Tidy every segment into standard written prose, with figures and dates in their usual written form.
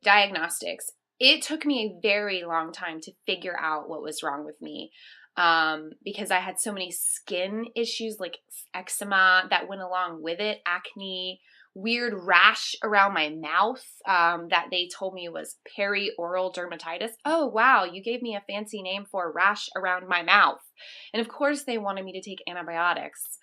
diagnostics. It took me a very long time to figure out what was wrong with me, because I had so many skin issues like eczema that went along with it, acne, weird rash around my mouth that they told me was perioral dermatitis. Oh, wow, you gave me a fancy name for a rash around my mouth. And of course, they wanted me to take antibiotics.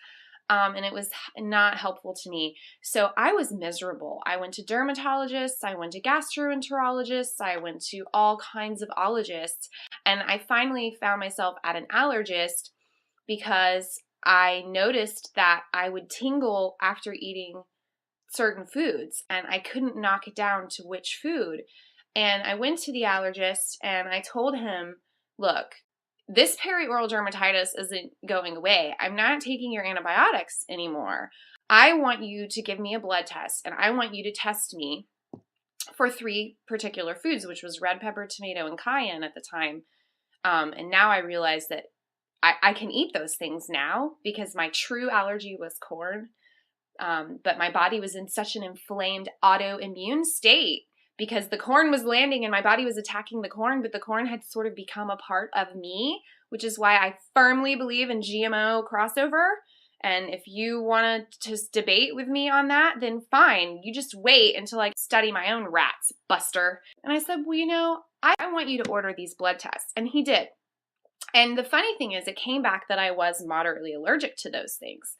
And it was not helpful to me. So I was miserable. I went to dermatologists, I went to gastroenterologists, I went to all kinds of ologists, and I finally found myself at an allergist because I noticed that I would tingle after eating certain foods, and I couldn't knock it down to which food. And I went to the allergist and I told him, look, this perioral dermatitis isn't going away. I'm not taking your antibiotics anymore. I want you to give me a blood test, and I want you to test me for 3 particular foods, which was red pepper, tomato, and cayenne at the time. And now I realize that I can eat those things now because my true allergy was corn. But my body was in such an inflamed autoimmune state because the corn was landing and my body was attacking the corn, but the corn had sort of become a part of me, which is why I firmly believe in GMO crossover. And if you want to just debate with me on that, then fine. You just wait until I study my own rats, Buster. And I said, well, I want you to order these blood tests. And he did. And the funny thing is, it came back that I was moderately allergic to those things.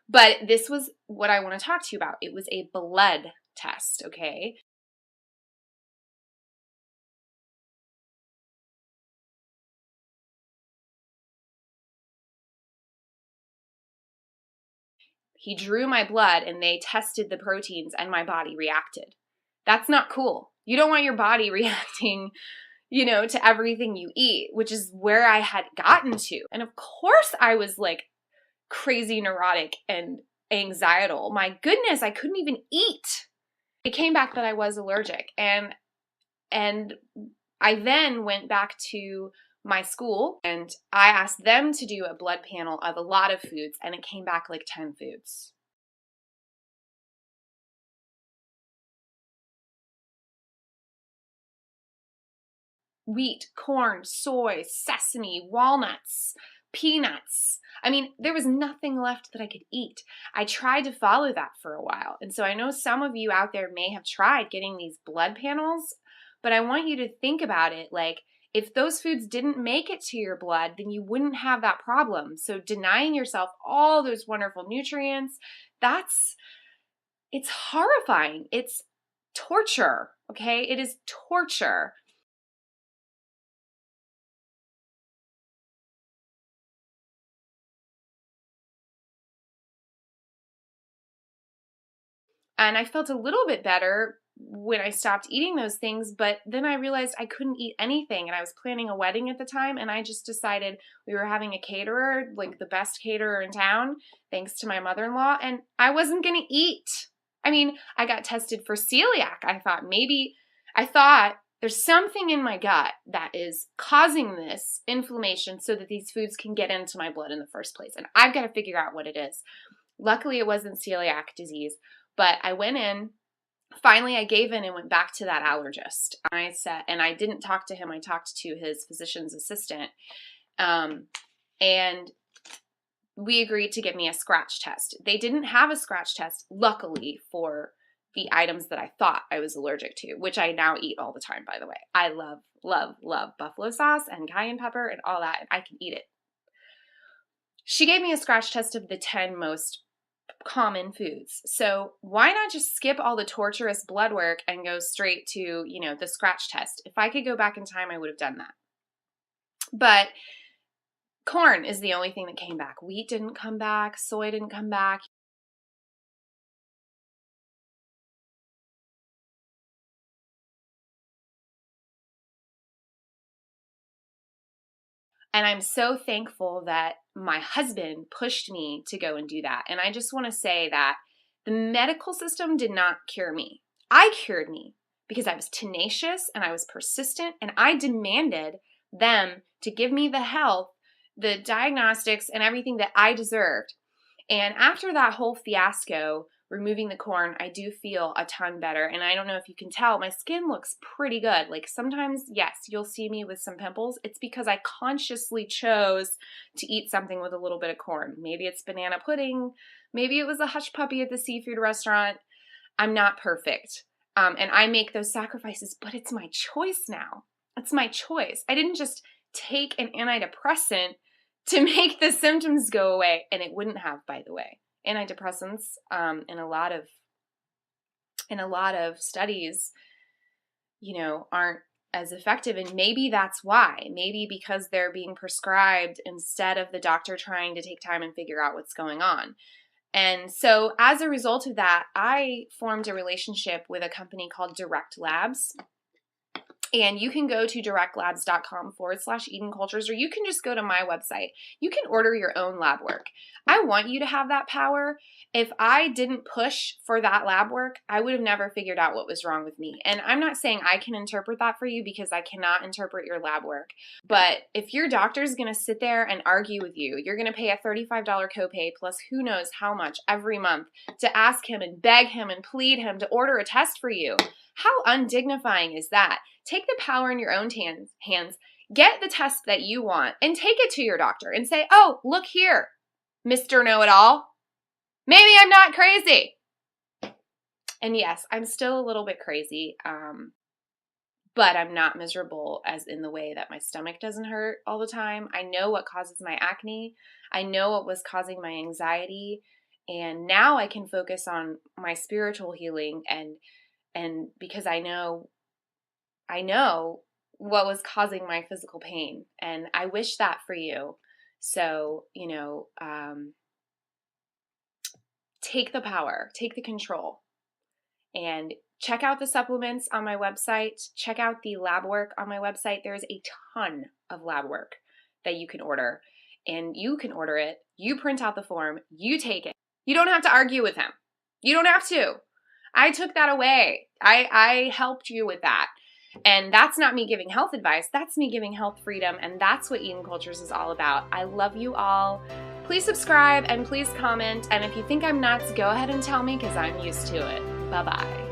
But this was what I want to talk to you about. It was a blood test, okay? He drew my blood and they tested the proteins and my body reacted. That's not cool. You don't want your body reacting, to everything you eat, which is where I had gotten to. And of course I was like crazy neurotic and anxietal. My goodness, I couldn't even eat. It came back that I was allergic, and I then went back to my school and I asked them to do a blood panel of a lot of foods, and it came back like 10 foods. Wheat, corn, soy, sesame, walnuts, peanuts. I mean, there was nothing left that I could eat. I tried to follow that for a while. And so I know some of you out there may have tried getting these blood panels, but I want you to think about it like, if those foods didn't make it to your blood, then you wouldn't have that problem. So denying yourself all those wonderful nutrients, it's horrifying. It's torture, okay? It is torture. And I felt a little bit better when I stopped eating those things, but then I realized I couldn't eat anything, and I was planning a wedding at the time, and I just decided we were having a caterer, like the best caterer in town, thanks to my mother-in-law, and I wasn't going to eat. I mean, I got tested for celiac. I thought there's something in my gut that is causing this inflammation so that these foods can get into my blood in the first place, and I've got to figure out what it is. Luckily, it wasn't celiac disease. But I went in, finally I gave in and went back to that allergist. And I didn't talk to him, I talked to his physician's assistant. And we agreed to give me a scratch test. They didn't have a scratch test, luckily, for the items that I thought I was allergic to, which I now eat all the time, by the way. I love, love, love buffalo sauce and cayenne pepper and all that, and I can eat it. She gave me a scratch test of the 10 most common foods. So why not just skip all the torturous blood work and go straight to, the scratch test? If I could go back in time, I would have done that. But corn is the only thing that came back. Wheat didn't come back. Soy didn't come back. And I'm so thankful that my husband pushed me to go and do that. And I just want to say that the medical system did not cure me. I cured me because I was tenacious and I was persistent, and I demanded them to give me the health, the diagnostics, and everything that I deserved. And after that whole fiasco, removing the corn, I do feel a ton better. And I don't know if you can tell, my skin looks pretty good. Like sometimes, yes, you'll see me with some pimples. It's because I consciously chose to eat something with a little bit of corn. Maybe it's banana pudding. Maybe it was a hush puppy at the seafood restaurant. I'm not perfect. And I make those sacrifices, but it's my choice now. It's my choice. I didn't just take an antidepressant to make the symptoms go away. And it wouldn't have, by the way. Antidepressants, in a lot of studies, aren't as effective. And maybe that's why. Maybe because they're being prescribed instead of the doctor trying to take time and figure out what's going on. And so as a result of that, I formed a relationship with a company called Direct Labs. And you can go to directlabs.com/Eden Cultures, or you can just go to my website. You can order your own lab work. I want you to have that power. If I didn't push for that lab work, I would have never figured out what was wrong with me. And I'm not saying I can interpret that for you because I cannot interpret your lab work. But if your doctor is going to sit there and argue with you, you're going to pay a $35 copay plus who knows how much every month to ask him and beg him and plead him to order a test for you. How undignifying is that? Take the power in your own hands, get the test that you want, and take it to your doctor and say, oh, look here, Mr. Know-It-All. Maybe I'm not crazy. And yes, I'm still a little bit crazy, but I'm not miserable as in the way that my stomach doesn't hurt all the time. I know what causes my acne. I know what was causing my anxiety. And now I can focus on my spiritual healing and because I know what was causing my physical pain. And I wish that for you. So, take the power, take the control, and check out the supplements on my website. Check out the lab work on my website. There's a ton of lab work that you can order, and you can order it. You print out the form, you take it. You don't have to argue with him. You don't have to. I took that away. I helped you with that. And that's not me giving health advice. That's me giving health freedom. And that's what Eden Cultures is all about. I love you all. Please subscribe and please comment. And if you think I'm nuts, go ahead and tell me because I'm used to it. Bye-bye.